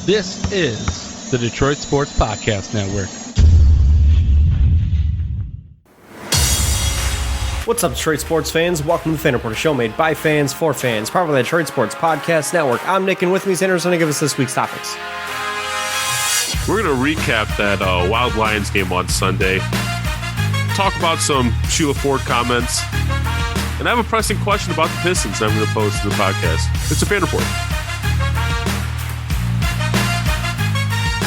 This is the Detroit Sports Podcast Network. What's up, Detroit sports fans? Welcome to the Fan Reporter Show, made by fans for fans, part of the Detroit Sports Podcast Network. I'm Nick, and with me is Andrew's going to give us this week's topics. We're going to recap that Wild Lions game on Sunday, talk about some Sheila Ford comments, and I have a pressing question about the Pistons that I'm going to pose to the podcast. It's a Fan Report.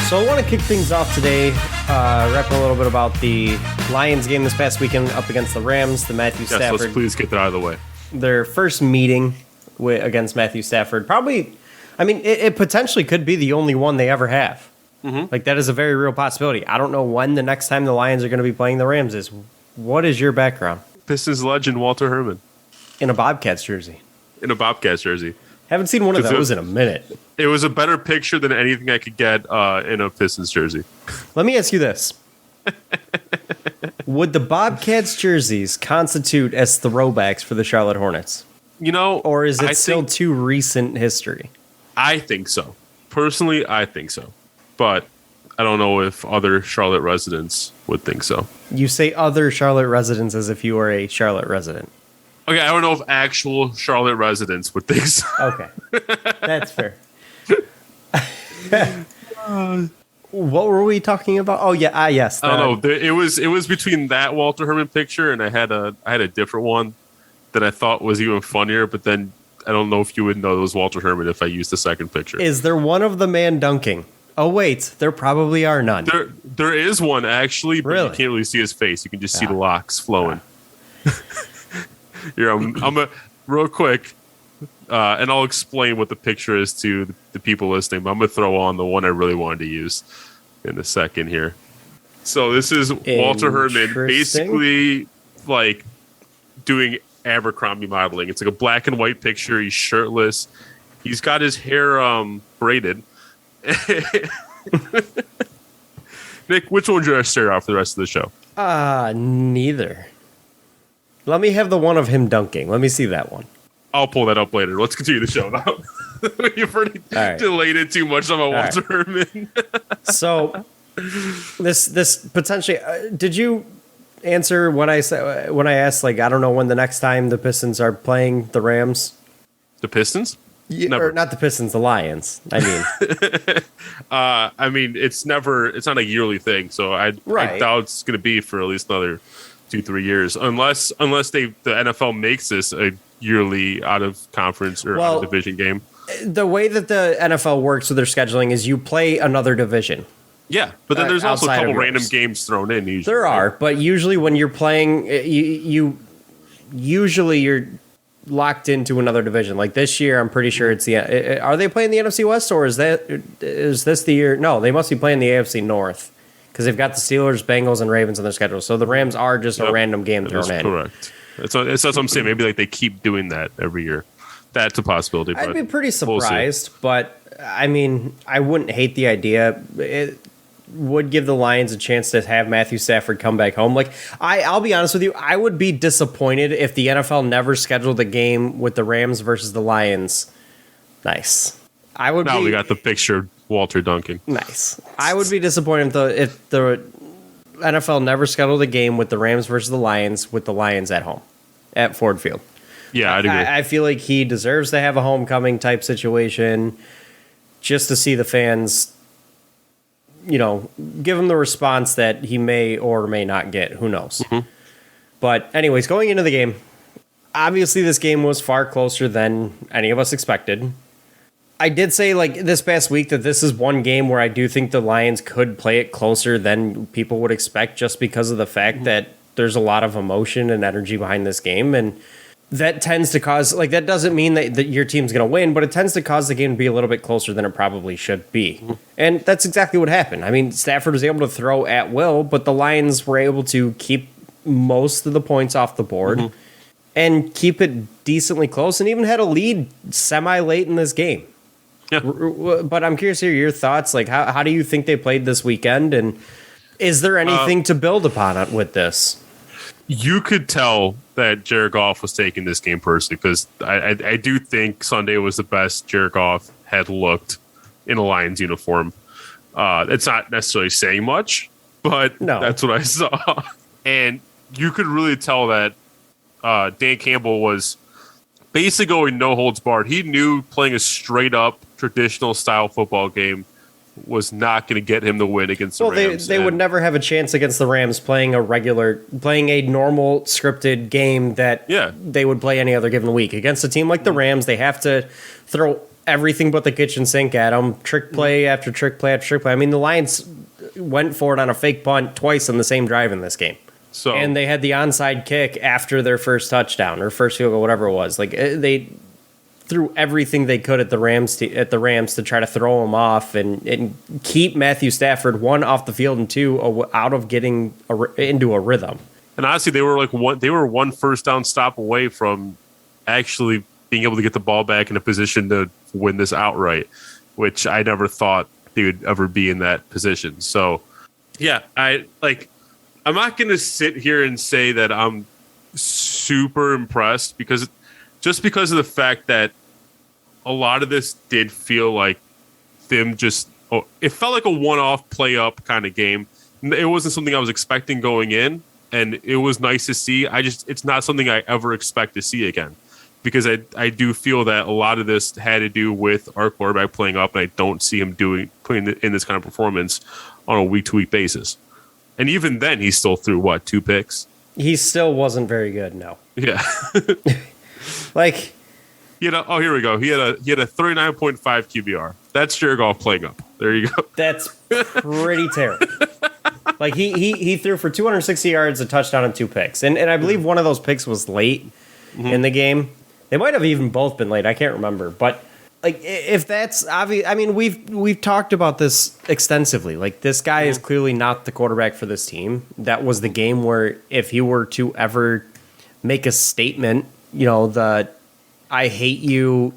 So I want to kick things off today, rapping a little bit about the Lions game this past weekend up against the Rams, the Matthew Stafford. Let's please get that out of the way. Their first meeting against Matthew Stafford. Probably, I mean, it potentially could be the only one they ever have. Mm-hmm. Like, that is a very real possibility. I don't know when the next time the Lions are going to be playing the Rams is. What is your background? Pistons legend Walter Herman. In a Bobcats jersey. Haven't seen one of those in a minute. It was a better picture than anything I could get in a Pistons jersey. Let me ask you this. Would the Bobcats jerseys constitute as throwbacks for the Charlotte Hornets? You know, or is it still too recent history? I think so. Personally, I think so. But I don't know if other Charlotte residents would think so. You say other Charlotte residents as if you were a Charlotte resident. Okay, I don't know if actual Charlotte residents would think so. Okay, that's fair. What were we talking about? Oh yeah, yes. I don't know. It was between that Walter Herman picture and I had a different one that I thought was even funnier. But then I don't know if you would know it was Walter Herman if I used the second picture. Is there one of the man dunking? Oh wait, there probably are none. There is one actually, but really? You can't really see his face. You can just see the locks flowing. Here, I'm a real quick, and I'll explain what the picture is to the people listening. But I'm gonna throw on the one I really wanted to use in a second here. So this is Walter Herman, basically like doing Abercrombie modeling. It's like a black and white picture. He's shirtless. He's got his hair braided. Nick, which one should I stare out for the rest of the show? Neither. Let me have the one of him dunking. Let me see that one. I'll pull that up later. Let's continue the show now. You've already delayed it too much on my Walter Herman. So this potentially did you answer when I asked, like, I don't know when the next time the Pistons are playing the Rams? The Pistons? Yeah, or not the Pistons, the Lions. I mean, it's not a yearly thing, so I doubt it's going to be for at least another 2-3 years, unless the NFL makes this a yearly out of conference or out of division game. The way that the NFL works with their scheduling is you play another division. Yeah, but then there's also a couple random games thrown in. Usually, there are, but usually when you're playing, you're locked into another division. Like this year, I'm pretty sure it's are they playing the NFC West, or is this the year? No, they must be playing the AFC North because they've got the Steelers, Bengals, and Ravens on their schedule. So the Rams are just a random game thrown in. Correct. That's what I'm saying. Maybe like they keep doing that every year. That's a possibility. I'd be pretty surprised, but I mean, I wouldn't hate the idea. It would give the Lions a chance to have Matthew Stafford come back home. Like, I'll be honest with you, I would be disappointed if the NFL never scheduled a game with the Rams versus the Lions. Nice. Now we got the picture of Walter dunking. Nice. I would be disappointed if the NFL never scheduled a game with the Rams versus the Lions with the Lions at home at Ford Field. Yeah, I'd agree. I feel like he deserves to have a homecoming type situation just to see the fans, give him the response that he may or may not get. Who knows? Mm-hmm. But anyways, going into the game, obviously this game was far closer than any of us expected. I did say, like, this past week that this is one game where I do think the Lions could play it closer than people would expect just because of the fact that there's a lot of emotion and energy behind this game. And that tends to cause, like, that doesn't mean that your team's going to win, but it tends to cause the game to be a little bit closer than it probably should be. Mm-hmm. And that's exactly what happened. I mean, Stafford was able to throw at will, but the Lions were able to keep most of the points off the board and keep it decently close and even had a lead semi-late in this game. Yeah. But I'm curious to hear your thoughts. Like, how do you think they played this weekend? And is there anything to build upon it with this? You could tell that Jared Goff was taking this game personally because I do think Sunday was the best Jared Goff had looked in a Lions uniform. It's not necessarily saying much, but that's what I saw. And you could really tell that Dan Campbell was basically going no holds barred. He knew playing a straight up traditional style football game was not going to get him the win against the Rams. They would never have a chance against the Rams playing a normal scripted game that they would play any other given week. Against a team like the Rams, they have to throw everything but the kitchen sink at them, trick play after trick play after trick play. I mean, the Lions went for it on a fake punt twice on the same drive in this game. And they had the onside kick after their first touchdown or first field goal, whatever it was. Like they threw everything they could at the Rams to try to throw them off and keep Matthew Stafford, one, off the field, and two, out of getting into a rhythm. And honestly, they were one first down stop away from actually being able to get the ball back in a position to win this outright, which I never thought they would ever be in that position. So, yeah, I'm not going to sit here and say that I'm super impressed because of the fact that a lot of this did feel like them it felt like a one-off play-up kind of game. It wasn't something I was expecting going in, and it was nice to see. It's not something I ever expect to see again because I do feel that a lot of this had to do with our quarterback playing up, and I don't see him putting in this kind of performance on a week-to-week basis. And even then, he still threw, 2 picks? He still wasn't very good, no. Yeah. Here we go. He had a 39.5 QBR. That's Jared Goff playing up. There you go. That's pretty terrible. He threw for 260 yards, a touchdown, and 2 picks. And I believe one of those picks was late in the game. They might have even both been late. I can't remember. But if that's obvious, I mean, we've talked about this extensively. This guy is clearly not the quarterback for this team. That was the game where if he were to ever make a statement, the "I hate you,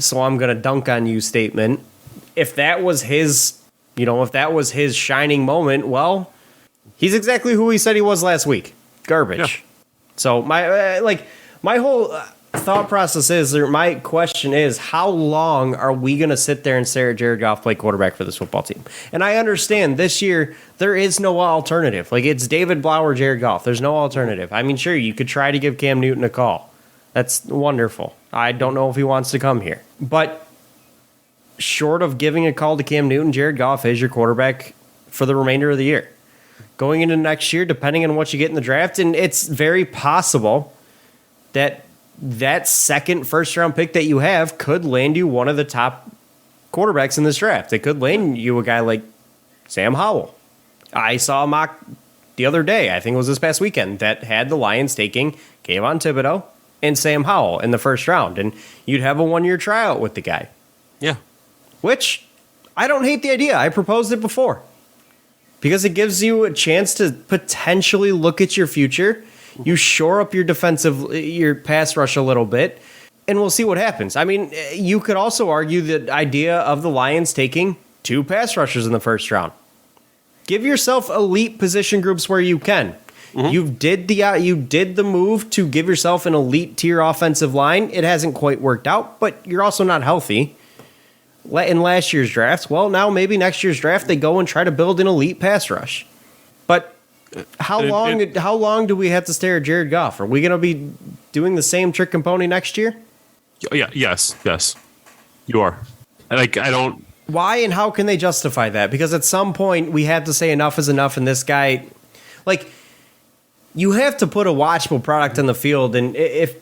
so I'm going to dunk on you" statement. If that was his shining moment, well, he's exactly who he said he was last week. Garbage. Yeah. So my whole thought process is, or my question is, how long are we going to sit there and stare at Jared Goff play quarterback for this football team? And I understand this year there is no alternative. It's David Blau or Jared Goff. There's no alternative. I mean, sure, you could try to give Cam Newton a call. That's wonderful. I don't know if he wants to come here. But short of giving a call to Cam Newton, Jared Goff is your quarterback for the remainder of the year. Going into next year, depending on what you get in the draft, and it's very possible that second first-round pick that you have could land you one of the top quarterbacks in this draft. It could land you a guy like Sam Howell. I saw a mock the other day, I think it was this past weekend, that had the Lions taking Kayvon Thibodeau and Sam Howell in the first round, and you'd have a 1-year tryout with the guy. Yeah. Which, I don't hate the idea. I proposed it before. Because it gives you a chance to potentially look at your future. You shore up your pass rush a little bit, and we'll see what happens. I mean, you could also argue the idea of the Lions taking 2 pass rushers in the first round. Give yourself elite position groups where you can. You did the move to give yourself an elite tier offensive line. It hasn't quite worked out, but you're also not healthy. In last year's draft, well, now maybe next year's draft they go and try to build an elite pass rush. But how long do we have to stare at Jared Goff? Are we going to be doing the same trick and pony next year? Yeah. Yes. You are. I don't. Why and how can they justify that? Because at some point we have to say enough is enough, and this guy, you have to put a watchable product on the field, and if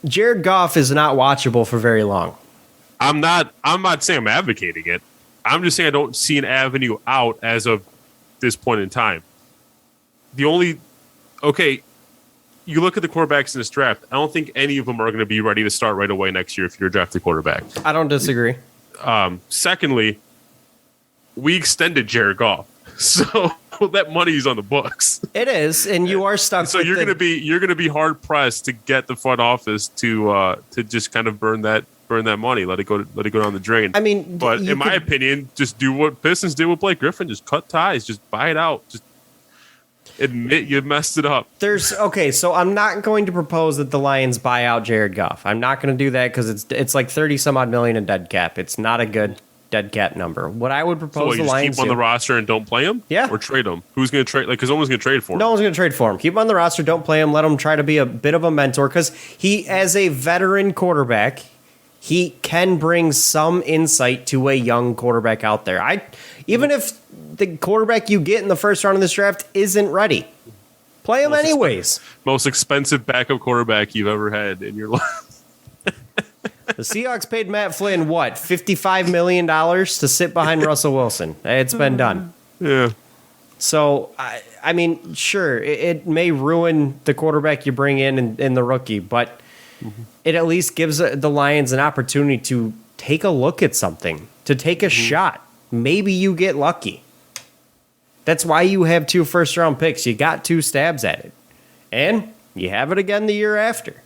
Jared Goff is not watchable for very long. I'm not saying I'm advocating it. I'm just saying I don't see an avenue out as of this point in time. You look at the quarterbacks in this draft, I don't think any of them are going to be ready to start right away next year if you're a drafted quarterback. I don't disagree. Secondly, we extended Jared Goff. So that money's on the books. It is, and you are stuck. So you're going to be hard pressed to get the front office to just kind of burn that money, let it go down the drain. I mean, but in my opinion, just do what Pistons did with Blake Griffin. Just cut ties. Just buy it out. Just admit you messed it up. So I'm not going to propose that the Lions buy out Jared Goff. I'm not going to do that because it's like 30 some odd million in dead cap. It's not a good dead cat number. What I would So propose what, the you just Lions keep him on do, the roster and don't play him? Yeah. Or trade him? Who's going to trade? Like, because no one's going to trade for him. no one's going to trade for him. Keep him on the roster. Don't play him. Let him try to be a bit of a mentor because he, as a veteran quarterback, he can bring some insight to a young quarterback out there. Even if the quarterback you get in the first round of this draft isn't ready, play him anyways. Most expensive backup quarterback you've ever had in your life. The Seahawks paid Matt Flynn, what, $55 million to sit behind Russell Wilson. It's been done. Yeah. So, I mean, sure, it may ruin the quarterback you bring in the rookie, but it at least gives the Lions an opportunity to take a look at something, to take a shot. Maybe you get lucky. That's why you have 2 first-round picks. You got 2 stabs at it. And you have it again the year after.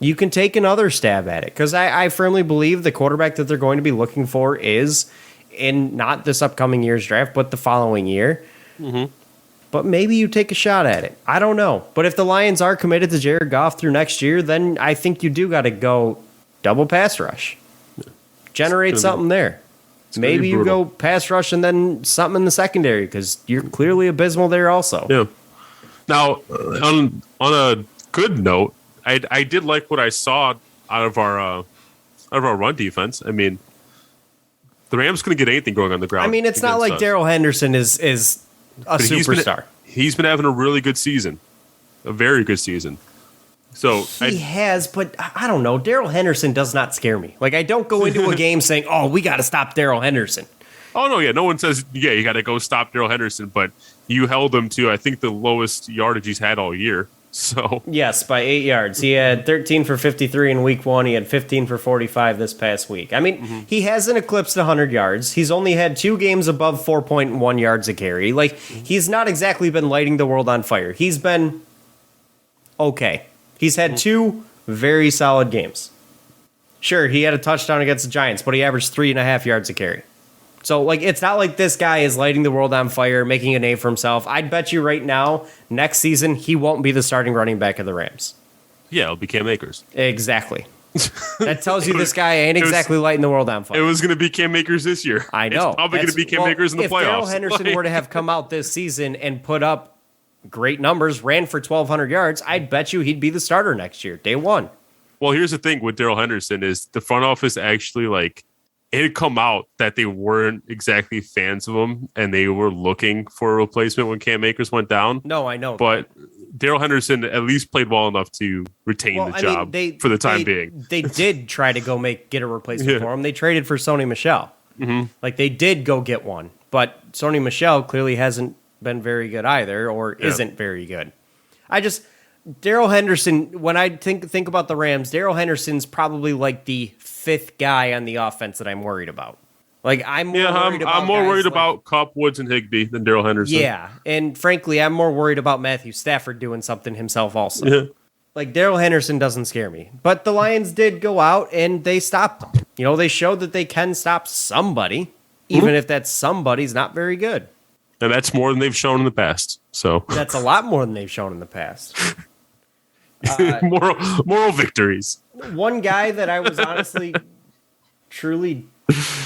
You can take another stab at it. Because I firmly believe the quarterback that they're going to be looking for is in not this upcoming year's draft, but the following year. But maybe you take a shot at it. I don't know. But if the Lions are committed to Jared Goff through next year, then I think you do got to go double pass rush. Generate something there. Maybe you go pass rush and then something in the secondary because you're clearly abysmal there also. Yeah. Now, on a good note, I did like what I saw out of our run defense. I mean, the Rams couldn't get anything going on the ground. I mean, it's not like Darrell Henderson is a superstar. He's been having a really good season, a very good season. So he has, but I don't know. Darrell Henderson does not scare me. Like, I don't go into a game saying, "Oh, we got to stop Darrell Henderson." Oh no, yeah, no one says, "Yeah, you got to go stop Darrell Henderson," but you held him to, I think, the lowest yardage he's had all year. So yes, by 8 yards. He had 13 for 53 in week 1. He had 15 for 45 this past week. I mean, he hasn't eclipsed 100 yards. He's only had 2 games above 4.1 yards a carry. Like, he's not exactly been lighting the world on fire. He's been okay. He's had 2 very solid games. Sure, he had a touchdown against the Giants, but he averaged 3.5 yards a carry. So, like, it's not like this guy is lighting the world on fire, making a name for himself. I'd bet you right now, next season, he won't be the starting running back of the Rams. yeah, it'll be Cam Akers. Exactly. That tells you this guy ain't exactly lighting the world on fire. It was going to be Cam Akers this year. I know. It's probably going to be Cam Akers in the playoffs. If Darrell Henderson were to have come out this season and put up great numbers, ran for 1,200 yards, I'd bet you he'd be the starter next year, day one. Well, here's the thing with Darrell Henderson is the front office actually, like, it had come out that they weren't exactly fans of him and they were looking for a replacement when Cam Akers went down. No, I know. But Darrell Henderson at least played well enough to retain the job for the time being. They did try to go get a replacement for him. They traded for Sony Michel. Like, they did go get one. But Sony Michel clearly hasn't been very good either, or isn't very good. Darrell Henderson, when I think about the Rams, Darrell Henderson's probably like the 5th guy on the offense that I'm worried about. Like, I'm more worried about Kupp, Woods, and Higbee than Darrell Henderson. Yeah, and frankly, I'm more worried about Matthew Stafford doing something himself also. Yeah. Like, Darrell Henderson doesn't scare me. But the Lions did go out and they stopped him. You know, they showed that they can stop somebody, even if that somebody's not very good. And that's more than they've shown in the past. So that's a lot more than they've shown in the past. Moral victories. One guy that I was honestly truly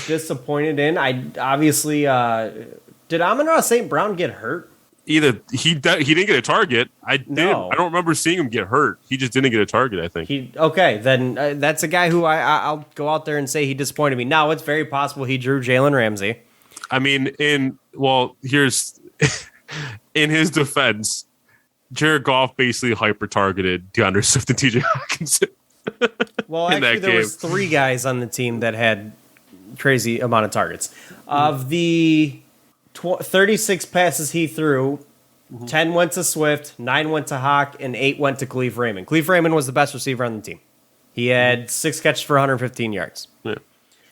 disappointed in, I obviously did Amon-Ra St. Brown get hurt? Either he didn't get a target. I don't remember seeing him get hurt. He just didn't get a target, I think. Okay, then that's a guy who I'll go out there and say he disappointed me. Now, it's very possible he drew Jalen Ramsey. I mean, here's in his defense, Jared Goff basically hyper-targeted DeAndre Swift and TJ Hawkinson. Well, actually, there was 3 guys on the team that had crazy amount of targets. Of the 36 passes he threw, 10 went to Swift, 9 went to Hawk, and 8 went to Khalif Raymond. Khalif Raymond was the best receiver on the team. He had 6 catches for 115 yards. Yeah.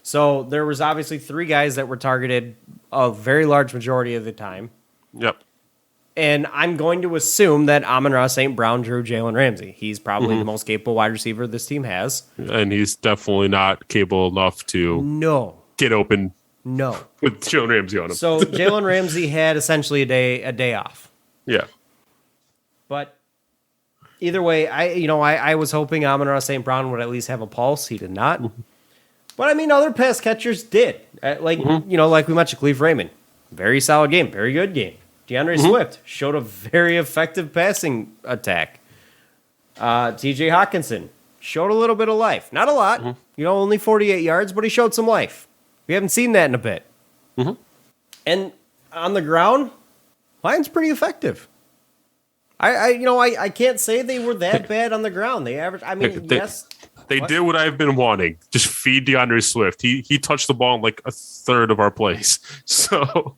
So there was obviously 3 guys that were targeted a very large majority of the time. Yep. And I'm going to assume that Amon-Ra St. Brown drew Jalen Ramsey. He's probably the most capable wide receiver this team has. And he's definitely not capable enough to get open with Jalen Ramsey on him. So Jalen Ramsey had essentially a day off. Yeah. But either way, I was hoping Amon-Ra St. Brown would at least have a pulse. He did not. But I mean, other pass catchers did. Like we mentioned, Cleve Raymond, very solid game, very good game. DeAndre Swift showed a very effective passing attack. TJ Hawkinson showed a little bit of life. Not a lot. Only 48 yards, but he showed some life. We haven't seen that in a bit. And on the ground, Lions pretty effective. I can't say they were that bad on the ground. They averaged. I mean, yes. They did what I've been wanting. Just feed DeAndre Swift. He touched the ball in like a third of our plays. So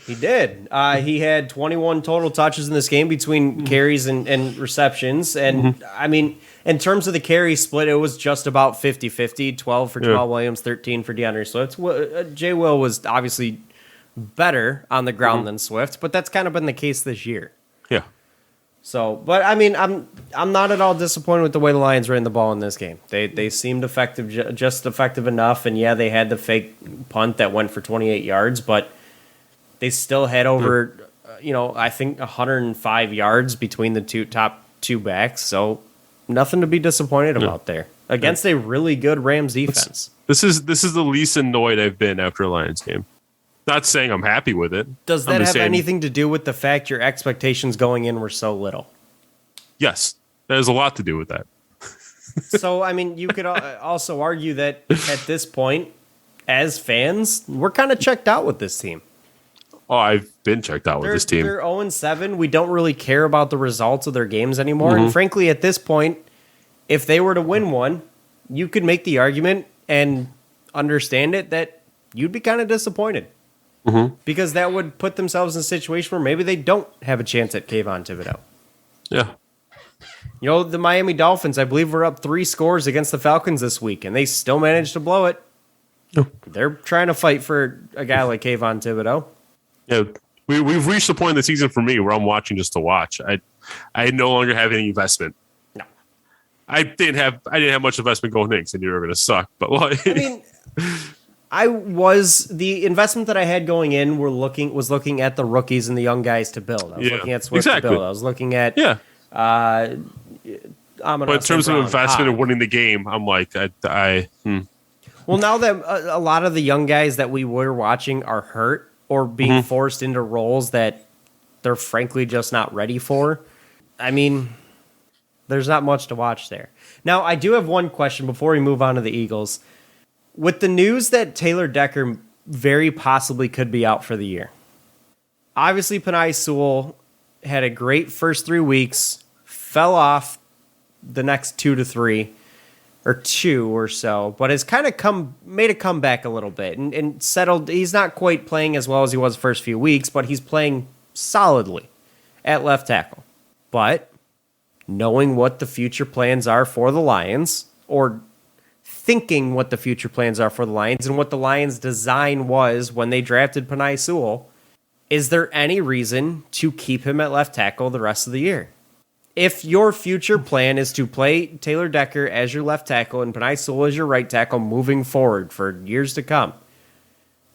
he did. He had 21 total touches in this game between carries and receptions. And I mean, in terms of the carry split, it was just about 50-50. 12 for Jamal Williams, 13 for DeAndre Swift. Jay Will was obviously better on the ground than Swift, but that's kind of been the case this year. Yeah. So, but I mean, I'm not at all disappointed with the way the Lions ran the ball in this game. They seemed effective, just effective enough. And yeah, they had the fake punt that went for 28 yards, but they still had over, I think 105 yards between the top two backs. So nothing to be disappointed about there against a really good Rams defense. This is the least annoyed I've been after a Lions game. Not saying I'm happy with it. Does that have anything to do with the fact your expectations going in were so little? Yes, that has a lot to do with that. So, I mean, you could also argue that at this point, as fans, we're kind of checked out with this team. Oh, I've been checked out with this team. They're 0-7. We don't really care about the results of their games anymore. And frankly, at this point, if they were to win one, you could make the argument and understand it that you'd be kind of disappointed. Because that would put themselves in a situation where maybe they don't have a chance at Kayvon Thibodeau. Yeah. The Miami Dolphins, I believe, were up 3 scores against the Falcons this week, and they still managed to blow it. They're trying to fight for a guy like Kayvon Thibodeau. Yeah, we've reached the point in the season for me where I'm watching just to watch. I no longer have any investment. No, I didn't have much investment going in because I knew they were going to suck. But like, I mean, the investment that I had going in was looking at the rookies and the young guys to build. I was looking at Swift to build. I was looking at but in terms of investment and winning the game, I'm like Well, now that a lot of the young guys that we were watching are hurt or being forced into roles that they're frankly just not ready for, I mean, there's not much to watch there. Now, I do have one question before we move on to the Eagles. With the news that Taylor Decker very possibly could be out for the year, obviously Penei Sewell had a great first 3 weeks, fell off the next 2 to 3 or 2 or so, but has kind of made a comeback a little bit and settled. He's not quite playing as well as he was the first few weeks, but he's playing solidly at left tackle. But knowing what the future plans are for the Lions, or thinking what the future plans are for the Lions and what the Lions' design was when they drafted Penei Sewell, is there any reason to keep him at left tackle the rest of the year? If your future plan is to play Taylor Decker as your left tackle and Penei Sewell as your right tackle moving forward for years to come,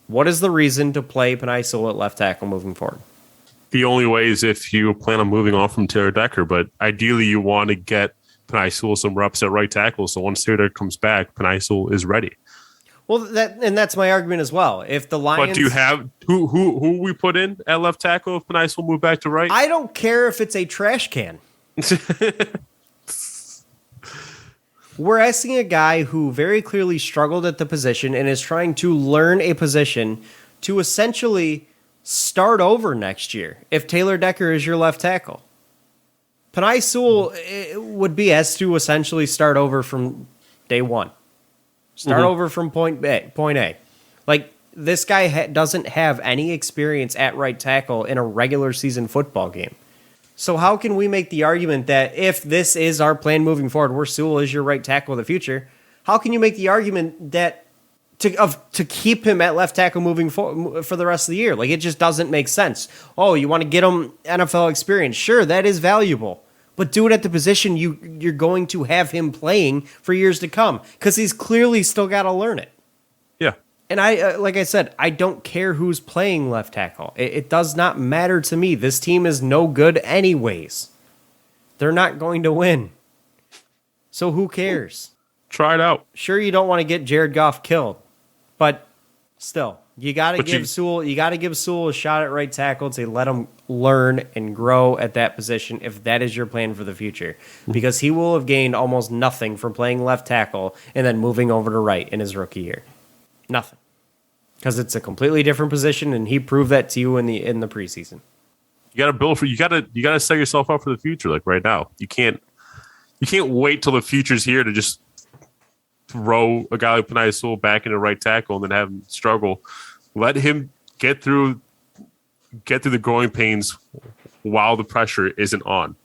what is the reason to play Penei Sewell at left tackle moving forward? The only way is if you plan on moving on from Taylor Decker, but ideally you want to get Penei Sewell some reps at right tackle, so once Taylor comes back, Penei Sewell is ready. Well, that's my argument as well. If the Lions, but do you have who we put in at left tackle if Penei Sewell move back to right? I don't care if it's a trash can. We're asking a guy who very clearly struggled at the position and is trying to learn a position to essentially start over next year if Taylor Decker is your left tackle. Penei Sewell would be as to essentially start over from day one. Start over from point A. Like, this guy doesn't have any experience at right tackle in a regular season football game. So how can we make the argument that if this is our plan moving forward, where Sewell is your right tackle of the future, how can you make the argument that to keep him at left tackle moving forward for the rest of the year? Like, it just doesn't make sense. Oh, you want to get him NFL experience? Sure, that is valuable. But do it at the position you're going to have him playing for years to come, because he's clearly still got to learn it. Yeah. And I, like I said, I don't care who's playing left tackle. It does not matter to me. This team is no good anyways. They're not going to win. So who cares? Try it out. Sure, you don't want to get Jared Goff killed, but Still, you got to But give Sewell. You got to give Sewell a shot at right tackle to let him learn and grow at that position. If that is your plan for the future, because he will have gained almost nothing from playing left tackle and then moving over to right in his rookie year. Nothing, because it's a completely different position, and he proved that to you in the preseason. You got to build for. You got to set yourself up for the future. Like right now, you can't wait till the future's here to just throw a guy like Penei Sewell back into right tackle and then have him struggle. Let him get through the growing pains while the pressure isn't on.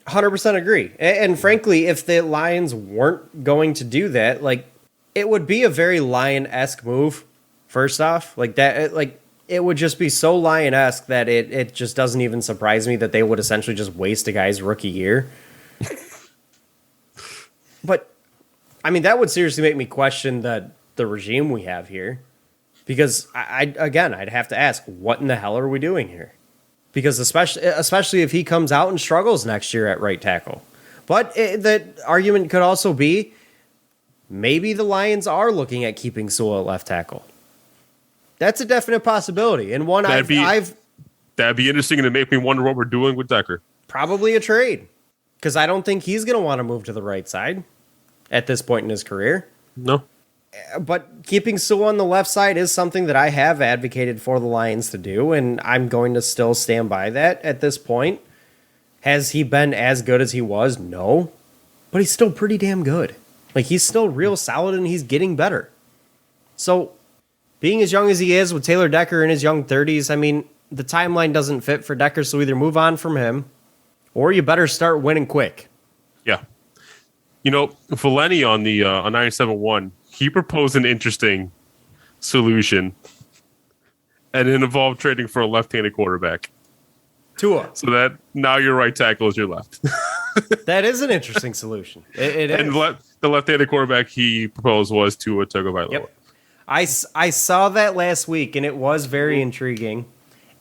100% agree. And frankly, if the Lions weren't going to do that, like, it would be a very Lion-esque move. First off, like that, like it would just be so Lion-esque that it just doesn't even surprise me that they would essentially just waste a guy's rookie year. But I mean, that would seriously make me question the regime we have here, because I'd have to ask, what in the hell are we doing here? Because especially if he comes out and struggles next year at right tackle. But the argument could also be maybe the Lions are looking at keeping Sewell at left tackle. That's a definite possibility, and one that'd be interesting, and it make me wonder what we're doing with Decker. Probably a trade, because I don't think he's going to want to move to the right side at this point in his career. No. But keeping Sewell on the left side is something that I have advocated for the Lions to do, and I'm going to still stand by that at this point. Has he been as good as he was? No. But he's still pretty damn good. Like, he's still real solid, and he's getting better. So, being as young as he is with Taylor Decker in his young 30s, I mean, the timeline doesn't fit for Decker, so either move on from him, or you better start winning quick. Yeah. You know, Valeni on the on 971, he proposed an interesting solution, and it involved trading for a left-handed quarterback. Tua. So that now your right tackle is your left. That is an interesting solution. It is. And the left-handed quarterback he proposed was Tua Tagovailoa. Yep. I saw that last week, and it was very intriguing.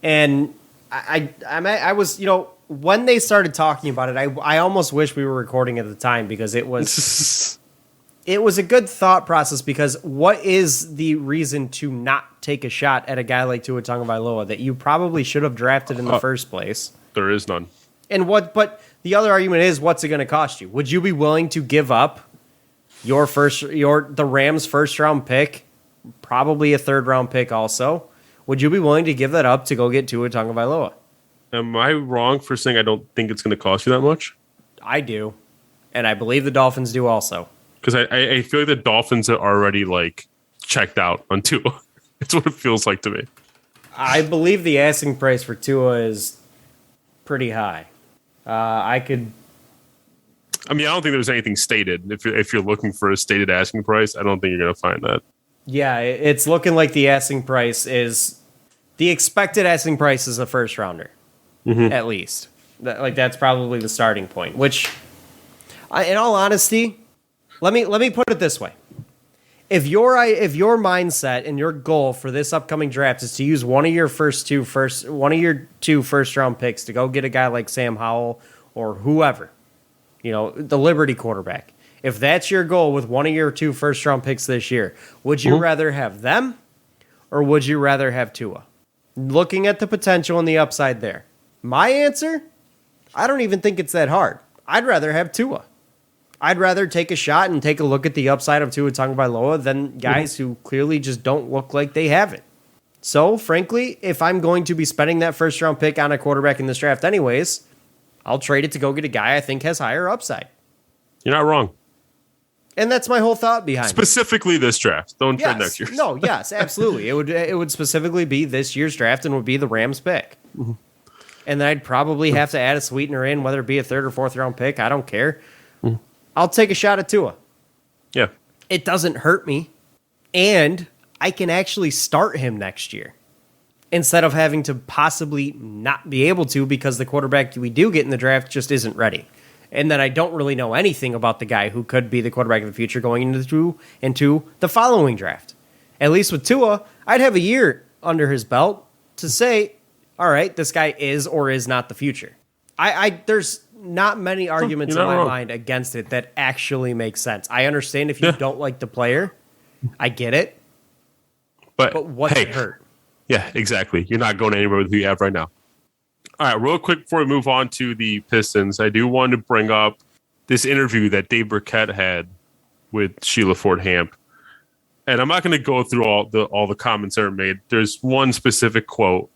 And I was, you know, when they started talking about it, I almost wish we were recording at the time, because it was it was a good thought process, because what is the reason to not take a shot at a guy like Tua Tagovailoa that you probably should have drafted in the first place? There is none. But the other argument is, what's it going to cost you? Would you be willing to give up the Rams' first round pick, probably a third round pick also? Would you be willing to give that up to go get Tua Tagovailoa? Am I wrong for saying I don't think it's going to cost you that much? I do, and I believe the Dolphins do also. Because I feel like the Dolphins are already like checked out on Tua. It's what it feels like to me. I believe the asking price for Tua is pretty high. I don't think there's anything stated. If you're looking for a stated asking price, I don't think you're going to find that. Yeah, it's looking like the asking price is the expected asking price is a first rounder, at least. That's probably the starting point. Which, in all honesty, let me put it this way: if your mindset and your goal for this upcoming draft is to use one of your two first round picks to go get a guy like Sam Howell or whoever, you know, the Liberty quarterback. If that's your goal with one of your two first round picks this year, would you rather have them, or would you rather have Tua? Looking at the potential and the upside there, my answer, I don't even think it's that hard. I'd rather have Tua. I'd rather take a shot and take a look at the upside of Tua Tagovailoa than guys who clearly just don't look like they have it. So, frankly, if I'm going to be spending that first round pick on a quarterback in this draft anyways, I'll trade it to go get a guy I think has higher upside. You're not wrong. And that's my whole thought behind specifically this draft. Don't trade next year. No, yes, absolutely. It would specifically be this year's draft and would be the Rams pick. And then I'd probably have to add a sweetener in, whether it be a third or fourth round pick. I don't care. I'll take a shot at Tua. Yeah. It doesn't hurt me. And I can actually start him next year, instead of having to possibly not be able to because the quarterback we do get in the draft just isn't ready. And then I don't really know anything about the guy who could be the quarterback of the future going into the following draft. At least with Tua, I'd have a year under his belt to say, all right, this guy is or is not the future. There's not many arguments in my mind against it that actually make sense. I understand if you don't like the player. I get it. But what's hey, it hurt? Yeah, exactly. You're not going anywhere with who you have right now. All right, real quick before we move on to the Pistons, I do want to bring up this interview that Dave Burkett had with Sheila Ford Hamp. And I'm not going to go through all the comments that are made. There's one specific quote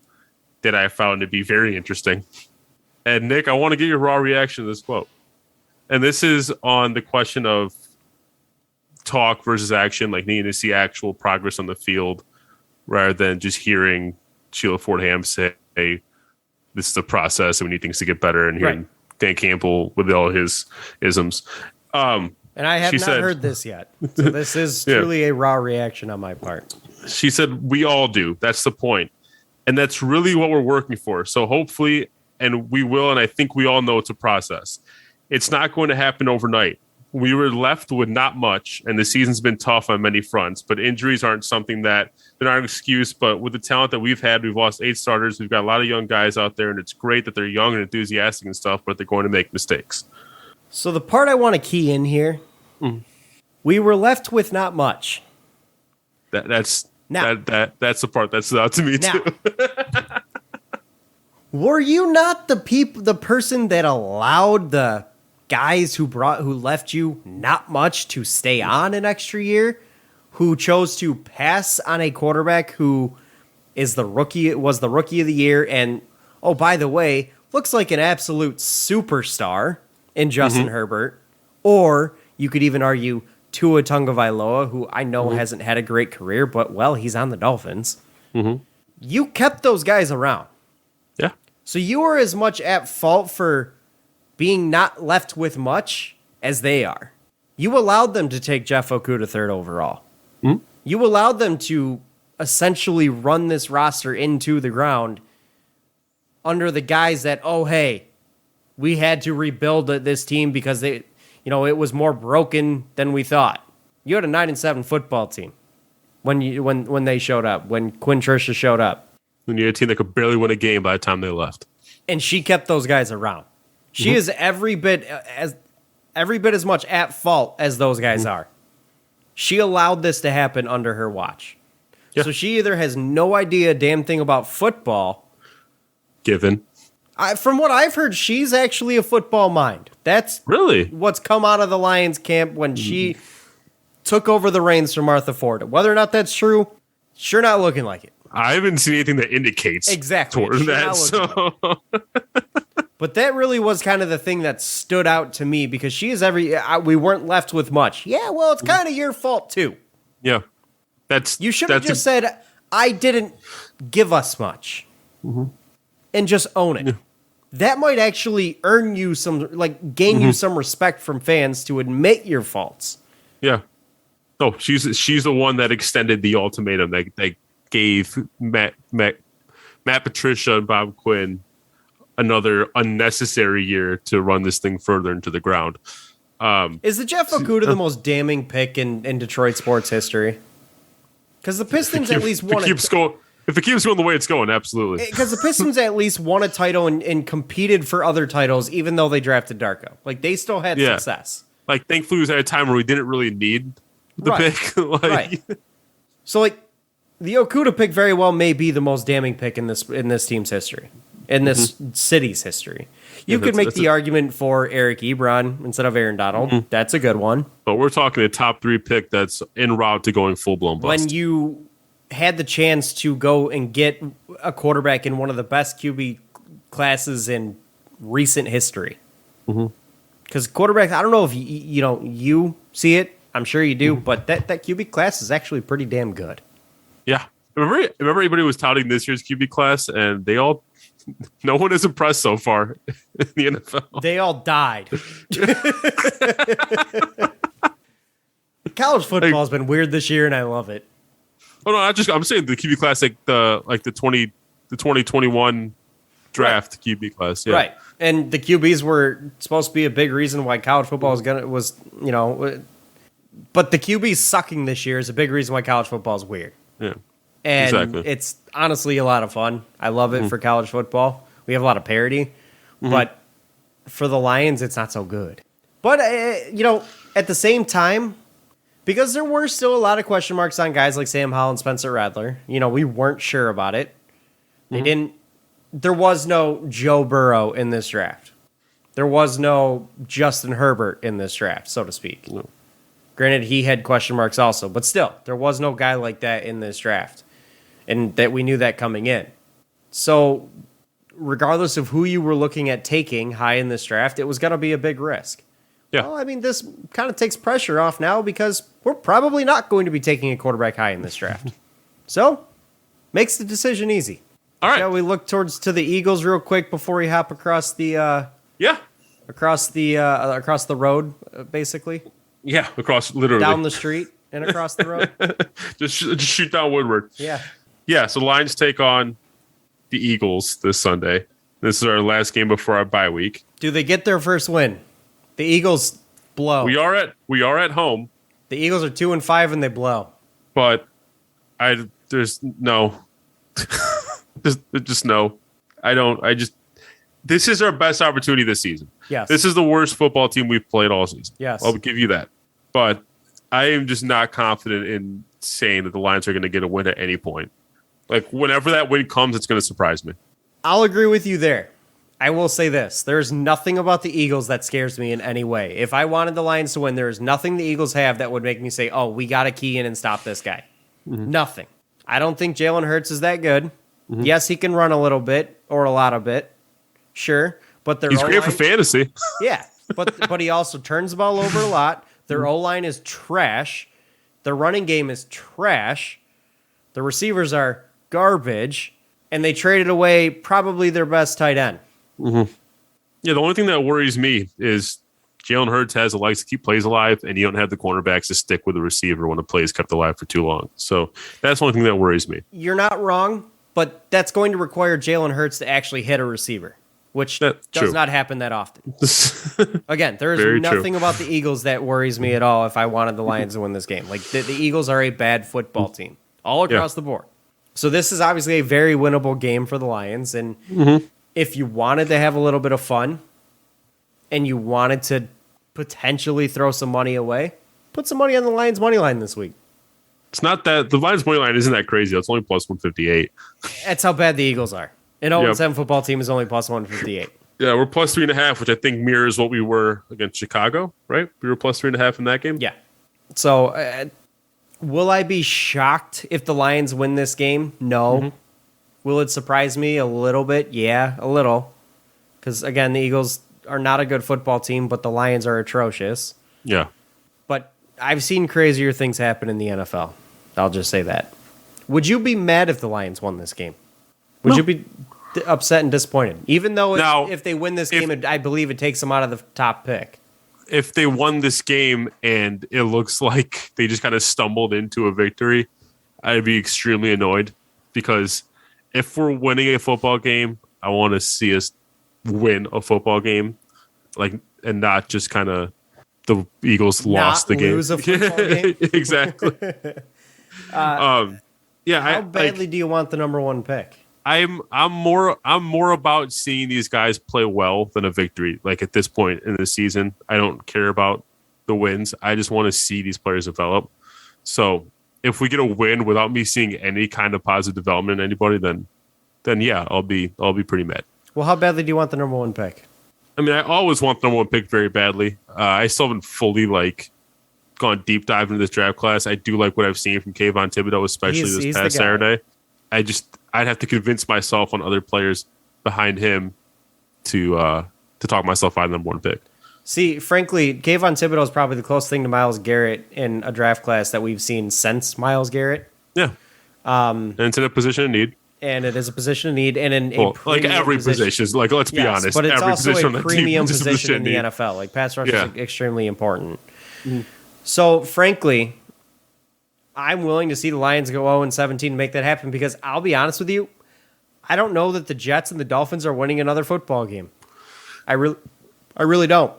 that I found to be very interesting. And Nick, I want to get your raw reaction to this quote. And this is on the question of talk versus action, like needing to see actual progress on the field rather than just hearing Sheila Ford Ham say, hey, this is a process and we need things to get better, and hearing Dan Campbell with all his isms. And I have not heard this yet. So this is truly a raw reaction on my part. She said, we all do. That's the point. And that's really what we're working for. So hopefully, and we will, and I think we all know it's a process. It's not going to happen overnight. We were left with not much, and the season's been tough on many fronts, but injuries aren't something that they're not an excuse. But with the talent that we've had, we've lost 8 starters. We've got a lot of young guys out there, and it's great that they're young and enthusiastic and stuff, but they're going to make mistakes. So the part I want to key in here, we were left with not much. That's the part that stood out to me too. Were you not the person that allowed the guys who left you not much to stay on an extra year, who chose to pass on a quarterback who was the rookie of the year, and oh, by the way, looks like an absolute superstar in Justin Herbert? Or you could even argue Tua Tagovailoa, who I know hasn't had a great career, but well, he's on the Dolphins. You kept those guys around. Yeah. So you are as much at fault for being not left with much as they are. You allowed them to take Jeff Okudah 3rd overall. You allowed them to essentially run this roster into the ground under the guise that, oh, hey, we had to rebuild this team because it was more broken than we thought. You had a 9-7 football team when they showed up, when Quinn Trisha showed up. When you had a team that could barely win a game by the time they left. And she kept those guys around. She is every bit as much at fault as those guys are. She allowed this to happen under her watch. Yeah. So she either has no idea a damn thing about football. Given. From what I've heard, she's actually a football mind. That's really what's come out of the Lions camp when she took over the reins from Martha Ford. Whether or not that's true, sure not looking like it. I haven't seen anything that indicates towards that. So. But that really was kind of the thing that stood out to me, because she is we weren't left with much. Yeah, well, it's kind of your fault too. Yeah. You should have just said, I didn't give us much. And just own it. Yeah. That might actually earn you gain you some respect from fans to admit your faults. Yeah. No, she's the one that extended the ultimatum that gave Matt Patricia and Bob Quinn another unnecessary year to run this thing further into the ground. Is the Jeff Okudah the most damning pick in Detroit sports history? Because the Pistons at least won if it keeps going the way it's going, absolutely. Because the Pistons at least won a title and competed for other titles, even though they drafted Darko. Like, they still had success. Like, thankfully, it was at a time where we didn't really need the pick. Right. So, the Okudah pick very well may be the most damning pick in this team's history, in this city's history. You could make the argument for Eric Ebron instead of Aaron Donald. That's a good one. But we're talking a top 3 pick that's en route to going full-blown bust. When you had the chance to go and get a quarterback in one of the best QB classes in recent history. Because quarterbacks, I don't know if you see it. I'm sure you do, but that QB class is actually pretty damn good. Yeah. Remember everybody was touting this year's QB class, and no one is impressed so far in the NFL. They all died. College football has been weird this year, and I love it. Oh no, I'm saying the QB class, the 2021 draft QB class, yeah. Right. And the QBs were supposed to be a big reason why college football but the QBs sucking this year is a big reason why college football is weird. Yeah. And it's honestly a lot of fun. I love it for college football. We have a lot of parity, but for the Lions, it's not so good. But at the same time, Because there were still a lot of question marks on guys like Sam Howell and Spencer Rattler. We weren't sure about it. There was no Joe Burrow in this draft. There was no Justin Herbert in this draft, so to speak. No. Granted, he had question marks also, but still, there was no guy like that in this draft. And that we knew that coming in. So, regardless of who you were looking at taking high in this draft, it was going to be a big risk. Yeah. Well, this kind of takes pressure off now because we're probably not going to be taking a quarterback high in this draft. So, makes the decision easy. All right. Shall we look to the Eagles real quick before we hop across the across the road, basically? Yeah, across literally down the street and across the road. just shoot down Woodward. Yeah. Yeah. So Lions take on the Eagles this Sunday. This is our last game before our bye week. Do they get their first win? The Eagles blow. We are at home. The Eagles are 2-5 and they blow. But there's no. just no. This is our best opportunity this season. Yes. This is the worst football team we've played all season. Yes. I'll give you that. But I am just not confident in saying that the Lions are going to get a win at any point. Like, whenever that win comes, it's going to surprise me. I'll agree with you there. I will say this. There's nothing about the Eagles that scares me in any way. If I wanted the Lions to win, there's nothing the Eagles have that would make me say, oh, we got to key in and stop this guy. Mm-hmm. Nothing. I don't think Jalen Hurts is that good. Mm-hmm. Yes, he can run a little bit or a lot of bit. Sure. But he's great for fantasy. Yeah. But he also turns the ball over a lot. Their O-line is trash. Their running game is trash. The receivers are garbage. And they traded away probably their best tight end. Mm-hmm. Yeah, the only thing that worries me is Jalen Hurts likes to keep plays alive, and you don't have the cornerbacks to stick with the receiver when the play is kept alive for too long. So that's the only thing that worries me. You're not wrong, but that's going to require Jalen Hurts to actually hit a receiver, which does not happen that often. Again, there is nothing about the Eagles that worries me at all if I wanted the Lions to win this game. Like, the Eagles are a bad football team all across the board. So this is obviously a very winnable game for the Lions, and if you wanted to have a little bit of fun and you wanted to potentially throw some money away, put some money on the Lions money line this week. It's not that the Lions money line isn't that crazy. It's only plus 158. That's how bad the Eagles are. An 0-7 football team is only plus 158. Yeah, we're plus 3.5, which I think mirrors what we were against Chicago, right? We were plus 3.5 in that game. Yeah. So will I be shocked if the Lions win this game? No. Mm-hmm. Will it surprise me a little bit? Yeah, a little. Because, again, the Eagles are not a good football team, but the Lions are atrocious. Yeah. But I've seen crazier things happen in the NFL. I'll just say that. Would you be mad if the Lions won this game? Would you be upset and disappointed? Even though if they win this game, I believe it takes them out of the top pick. If they won this game and it looks like they just kind of stumbled into a victory, I'd be extremely annoyed, because if we're winning a football game, I want to see us win a football game, and not just kind of the Eagles lost the game. Lose a football game. Exactly. How badly do you want the number one pick? I'm more about seeing these guys play well than a victory. Like, at this point in the season, I don't care about the wins. I just want to see these players develop. So if we get a win without me seeing any kind of positive development in anybody, then yeah, I'll be pretty mad. Well, how badly do you want the number one pick? I mean, I always want the number one pick very badly. I still haven't fully gone deep dive into this draft class. I do like what I've seen from Kayvon Thibodeau, especially this past Saturday. I'd have to convince myself on other players behind him to talk myself out of the number one pick. See, frankly, Kayvon Thibodeau is probably the closest thing to Myles Garrett in a draft class that we've seen since Myles Garrett. Yeah. And it's in a position of need. And it is a position of need, and every position. Let's be honest, but it's every also position a on premium team position in the NFL. Like, pass rush is extremely important. Mm. So, frankly, I'm willing to see the Lions go 0-17 to make that happen, because I'll be honest with you, I don't know that the Jets and the Dolphins are winning another football game. I really don't.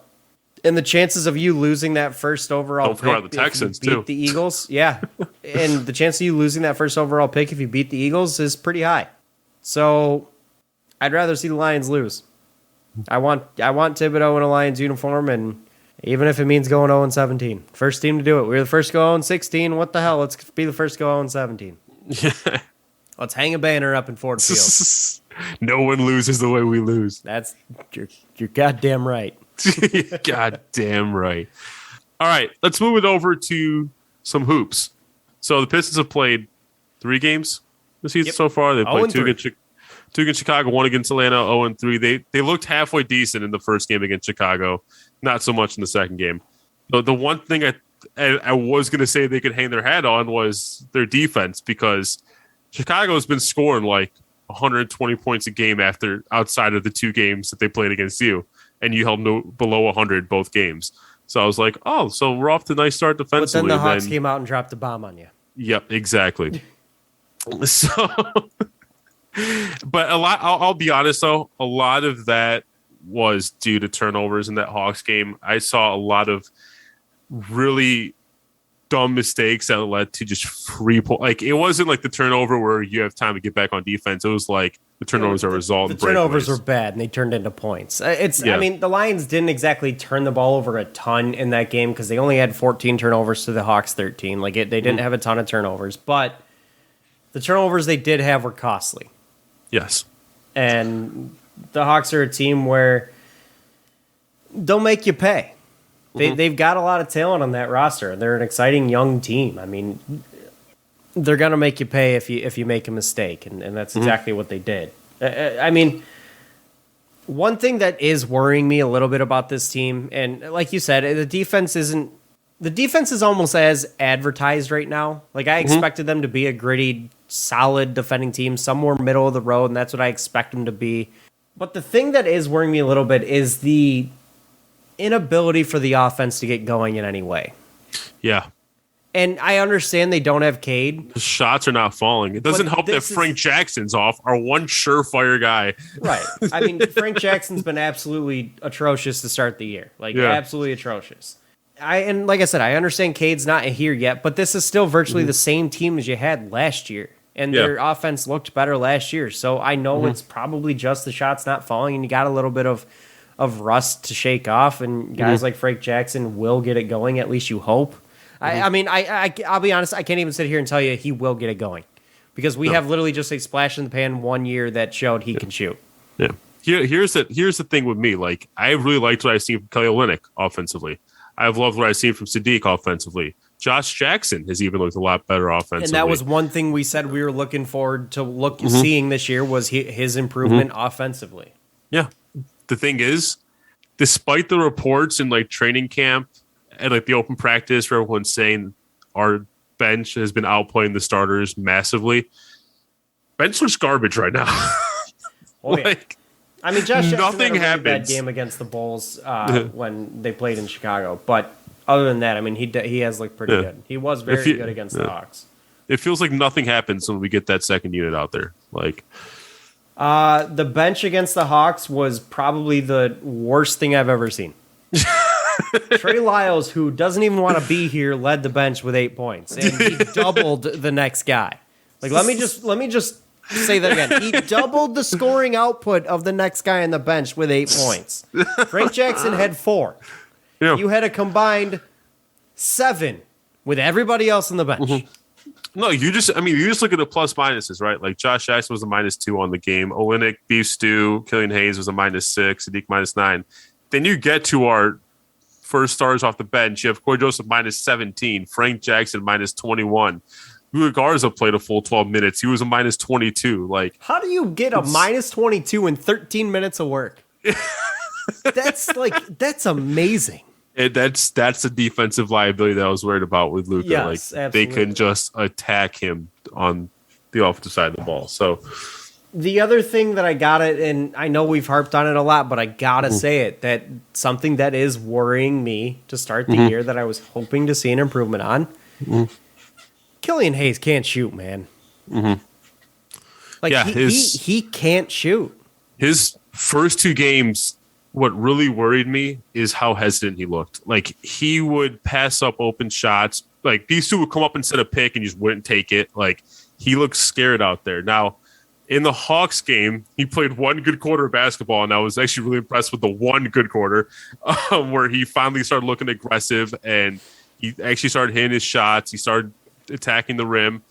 And the chances of you losing that first overall pick the Texans, if you beat the Eagles, yeah. And the chance of you losing that first overall pick if you beat the Eagles is pretty high. So I'd rather see the Lions lose. I want Thibodeau in a Lions uniform, and Even if it means going 0-17. First team to do it. We were the first to go 0-16. What the hell? Let's be the first to go 0-17. Let's hang a banner up in Ford Field. No one loses the way we lose. That's you're goddamn right. Goddamn right. All right, let's move it over to some hoops. So the Pistons have played 3 games this season so far. They played 2 against Chicago, 1 against Atlanta, 0-3. They looked halfway decent in the first game against Chicago, not so much in the second game. The one thing I was going to say they could hang their hat on was their defense, because Chicago's been scoring like 120 points a game outside of the 2 games that they played against you, and you held below 100 both games. So I was like, oh, so we're off to a nice start defensively. But then the Hawks came out and dropped the bomb on you. Yep, exactly. So, but I'll be honest though, a lot of that was due to turnovers in that Hawks game. I saw a lot of really dumb mistakes that led to just free point. Like, it wasn't like the turnover where you have time to get back on defense. It was like the turnovers are a result. The turnovers were bad and they turned into points. I mean, the Lions didn't exactly turn the ball over a ton in that game because they only had 14 turnovers to the Hawks 13. Like, they didn't have a ton of turnovers, but the turnovers they did have were costly. Yes. And the Hawks are a team where they'll make you pay. They've got a lot of talent on that roster. They're an exciting young team. I mean, they're going to make you pay if you make a mistake, and that's exactly what they did. I mean, one thing that is worrying me a little bit about this team, and like you said, the defense is almost as advertised right now. Like, I expected them to be a gritty, solid defending team, somewhere middle of the road, and that's what I expect them to be. But the thing that is worrying me a little bit is the inability for the offense to get going in any way. Yeah. And I understand they don't have Cade. The shots are not falling. It doesn't help that Frank Jackson's off, our one surefire guy. Right. I mean, Frank Jackson's been absolutely atrocious to start the year. Absolutely atrocious. And like I said, I understand Cade's not here yet, but this is still virtually the same team as you had last year. And their offense looked better last year. So I know it's probably just the shots not falling, and you got a little bit of rust to shake off, and guys like Frank Jackson will get it going, at least you hope. I mean, I'll be honest, I can't even sit here and tell you he will get it going, because we have literally just a splash in the pan one year that showed he can shoot. Yeah. Here's the thing with me. Like, I really liked what I've seen from Kelly Olynyk offensively. I've loved what I've seen from Sadiq offensively. Josh Jackson has even looked a lot better offensively. And that was one thing we said we were looking forward to seeing this year, was his improvement offensively. Yeah. The thing is, despite the reports in like training camp and like the open practice where everyone's saying our bench has been outplaying the starters massively, bench looks garbage right now. I mean, Josh Jackson had a really bad game against the Bulls when they played in Chicago, but other than that, I mean, he has looked pretty good. He was very good against the Hawks. It feels like nothing happens when we get that second unit out there. Like, the bench against the Hawks was probably the worst thing I've ever seen. Trey Lyles, who doesn't even want to be here, led the bench with 8 points, and he doubled the next guy. Like, let me just say that again. He doubled the scoring output of the next guy on the bench with 8 points. Frank Jackson had 4. Yeah. You had a combined 7 with everybody else on the bench. No, you just look at the plus minuses, right? Like, Josh Jackson was a -2 on the game. Olynyk, Beef Stew, Killian Hayes was a -6, Sadiq -9. Then you get to our first stars off the bench. You have Corey Joseph -17, Frank Jackson -21. Luka Garza played a full 12 minutes. He was a -22. Like, how do you get a -22 in 13 minutes of work? That's amazing. That's the defensive liability that I was worried about with Luka. Yes, like, absolutely. They couldn't just attack him on the offensive side of the ball. So the other thing that I got it, and I know we've harped on it a lot, but I gotta say it, that something that is worrying me to start the year that I was hoping to see an improvement on. Killian Hayes can't shoot, man. Like, he can't shoot. His first 2 games, what really worried me is how hesitant he looked. Like, he would pass up open shots. Like, these 2 would come up and set a pick and you just wouldn't take it. Like, he looked scared out there. Now, In the Hawks game, he played one good quarter of basketball, and I was actually really impressed with the one good quarter where he finally started looking aggressive, and he actually started hitting his shots. He started attacking the rim,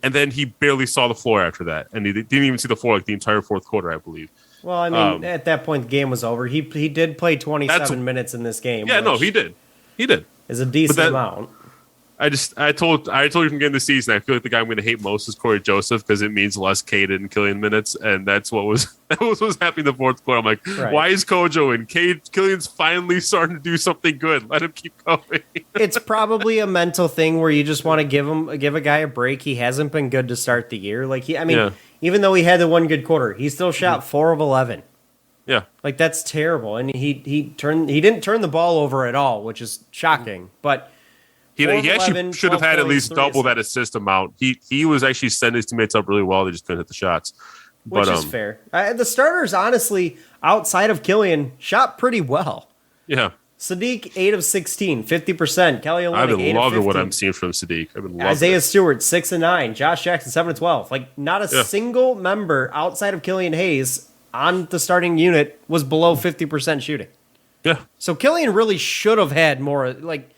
and then he barely saw the floor after that, and he didn't even see the floor like the entire fourth quarter, I believe. Well, I mean, at that point, the game was over. He did play 27 minutes in this game. Yeah, no, he did. He did. Is a decent amount. I told you from the beginning of the season, I feel like the guy I'm going to hate most is Corey Joseph because it means less Cade and Killian minutes, and that was happening in the fourth quarter. I'm like, Why is Kojo in? Killian's finally starting to do something good. Let him keep going. It's probably a mental thing where you just want to give a guy a break. He hasn't been good to start the year. Even though he had the one good quarter, he still shot 4 of 11. Yeah, like that's terrible, and he didn't turn the ball over at all, which is shocking, but. He actually should have had at least double that assist amount. He was actually setting his teammates up really well. They just couldn't hit the shots. Which is fair. The starters, honestly, outside of Killian, shot pretty well. Yeah. Sadiq, 8 of 16, 50%. Kelly Olynyk, I've been loving what I'm 15. seeing from Sadiq. I've been loving Isaiah Stewart, 6 of 9. Josh Jackson, 7 of 12. Like, not a single member outside of Killian Hayes on the starting unit was below 50% shooting. Yeah. So Killian really should have had more, like...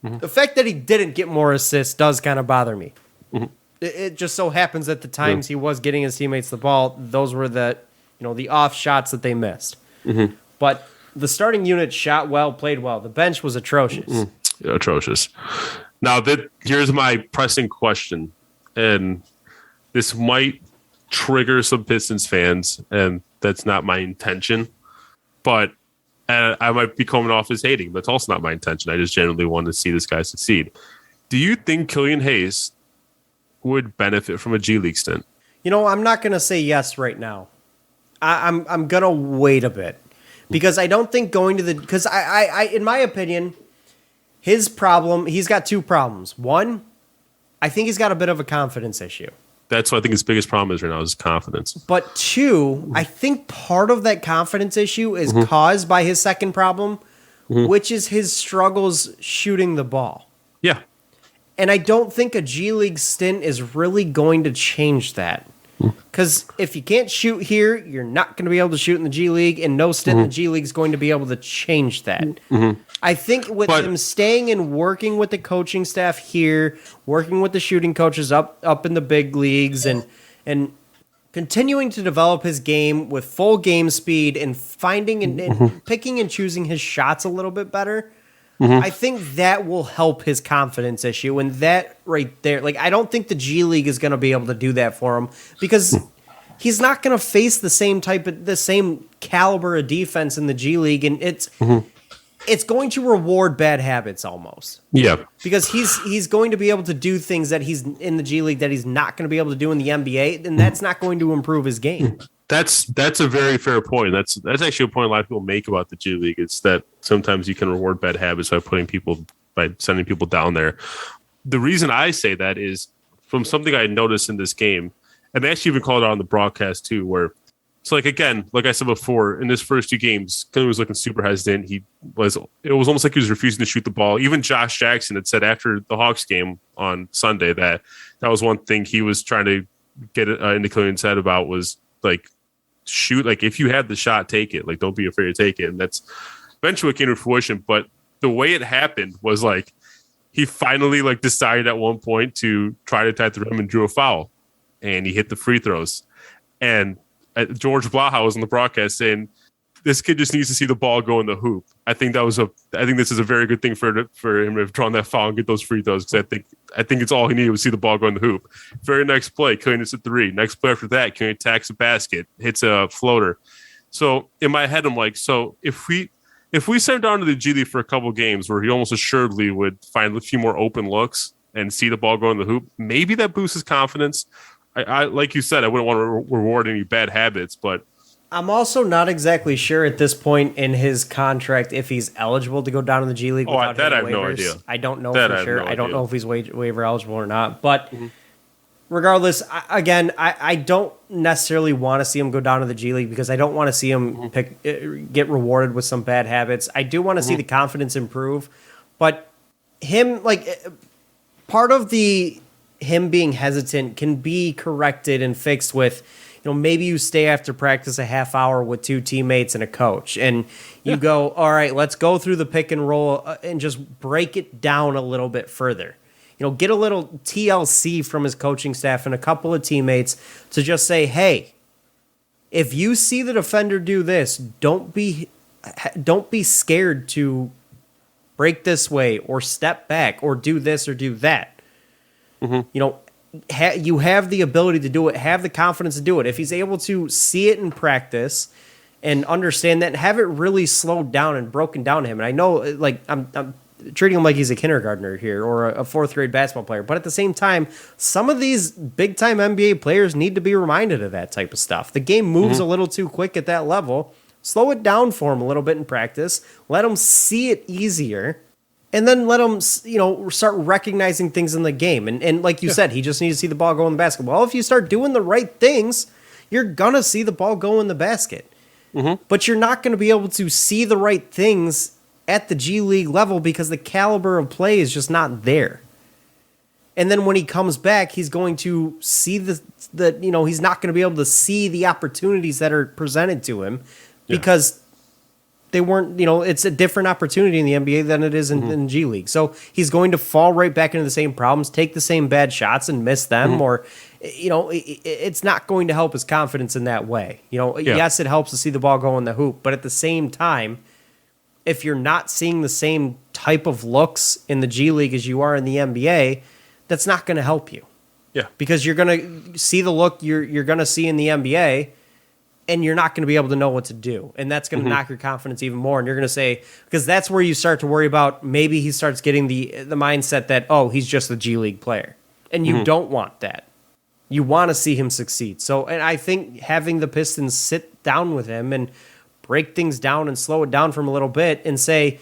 The fact that he didn't get more assists does kind of bother me. Mm-hmm. It just so happens that the times he was getting his teammates the ball, those were the off shots that they missed. Mm-hmm. But the starting unit shot well, played well. The bench was atrocious. Mm-hmm. Yeah, atrocious. Now, here's my pressing question, and this might trigger some Pistons fans, and that's not my intention, but I might be coming off as hating. That's also not my intention. I just genuinely want to see this guy succeed. Do you think Killian Hayes would benefit from a G League stint? I'm not going to say yes right now. I'm going to wait a bit because I don't think going to because I in my opinion, he's got two problems. One, I think he's got a bit of a confidence issue. That's what I think his biggest problem is right now is confidence. But two, I think part of that confidence issue is caused by his second problem, which is his struggles shooting the ball. Yeah. And I don't think a G League stint is really going to change that. Because if you can't shoot here, you're not going to be able to shoot in the G League, and no stint in the G League is going to be able to change that. I think with him staying and working with the coaching staff here, working with the shooting coaches up in the big leagues, and continuing to develop his game with full game speed and finding and picking and choosing his shots a little bit better, I think that will help his confidence issue. And that right there, like, I don't think the G League is going to be able to do that for him because he's not going to face the same caliber of defense in the G League. And it's going to reward bad habits almost. Yeah. Because he's going to be able to do things that he's in the G League that he's not going to be able to do in the NBA. And that's not going to improve his game. That's a very fair point. That's actually a point a lot of people make about the G League. It's that sometimes you can reward bad habits by sending people down there. The reason I say that is from something I noticed in this game, and they actually even called it out on the broadcast too, where it's like, again, like I said before, in his first two games, Killian was looking super hesitant. It was almost like he was refusing to shoot the ball. Even Josh Jackson had said after the Hawks game on Sunday that was one thing he was trying to get into Killian's head about was like, shoot, like if you have the shot, take it. Like, don't be afraid to take it. And that's eventually what came to fruition. But the way it happened was like he finally like decided at one point to try to attack the rim and drew a foul, and he hit the free throws. And George Blaha was on the broadcast saying, "This kid just needs to see the ball go in the hoop." I think this is a very good thing for him to have drawn that foul and get those free throws, because I think it's all he needed was see the ball go in the hoop. Very next play, Killian hits a three. Next play after that, Killian attacks a basket, hits a floater. So in my head, I'm like, so if we send him down to the G League for a couple games where he almost assuredly would find a few more open looks and see the ball go in the hoop, maybe that boosts his confidence. I like you said, I wouldn't want to reward any bad habits, but I'm also not exactly sure at this point in his contract if he's eligible to go down in the G League. That I have waivers. No idea. I don't know for sure. I don't know if he's waiver eligible or not. But regardless, I don't necessarily want to see him go down to the G League because I don't want to see him get rewarded with some bad habits. I do want to see the confidence improve, but him, like, part of the him being hesitant can be corrected and fixed with, maybe you stay after practice a half hour with two teammates and a coach, and you go, all right, let's go through the pick and roll and just break it down a little bit further. Get a little TLC from his coaching staff and a couple of teammates to just say, hey, if you see the defender do this, don't be scared to break this way or step back or do this or do that. You have the ability to do it, have the confidence to do it. If he's able to see it in practice and understand that and have it really slowed down and broken down to him. And I know, like, I'm treating him like he's a kindergartner here or a fourth grade basketball player. But at the same time, some of these big time NBA players need to be reminded of that type of stuff. The game moves a little too quick at that level. Slow it down for him a little bit in practice. Let him see it easier. And then let him, start recognizing things in the game. And like you said, he just needs to see the ball go in the basket. Well, if you start doing the right things, you're going to see the ball go in the basket. But you're not going to be able to see the right things at the G League level because the caliber of play is just not there. And then when he comes back, he's going to see he's not going to be able to see the opportunities that are presented to him because they weren't, it's a different opportunity in the NBA than it is in G League. So he's going to fall right back into the same problems, take the same bad shots and miss them, or, it's not going to help his confidence in that way. Yes, it helps to see the ball go in the hoop, but at the same time, if you're not seeing the same type of looks in the G League as you are in the NBA, that's not going to help you. Yeah. Because you're going to see the look you're going to see in the NBA, and you're not going to be able to know what to do. And that's going to knock your confidence even more. And you're going to say, because that's where you start to worry about maybe he starts getting the mindset that, oh, he's just a G League player. And you don't want that. You want to see him succeed. So, and I think having the Pistons sit down with him and break things down and slow it down from a little bit and say,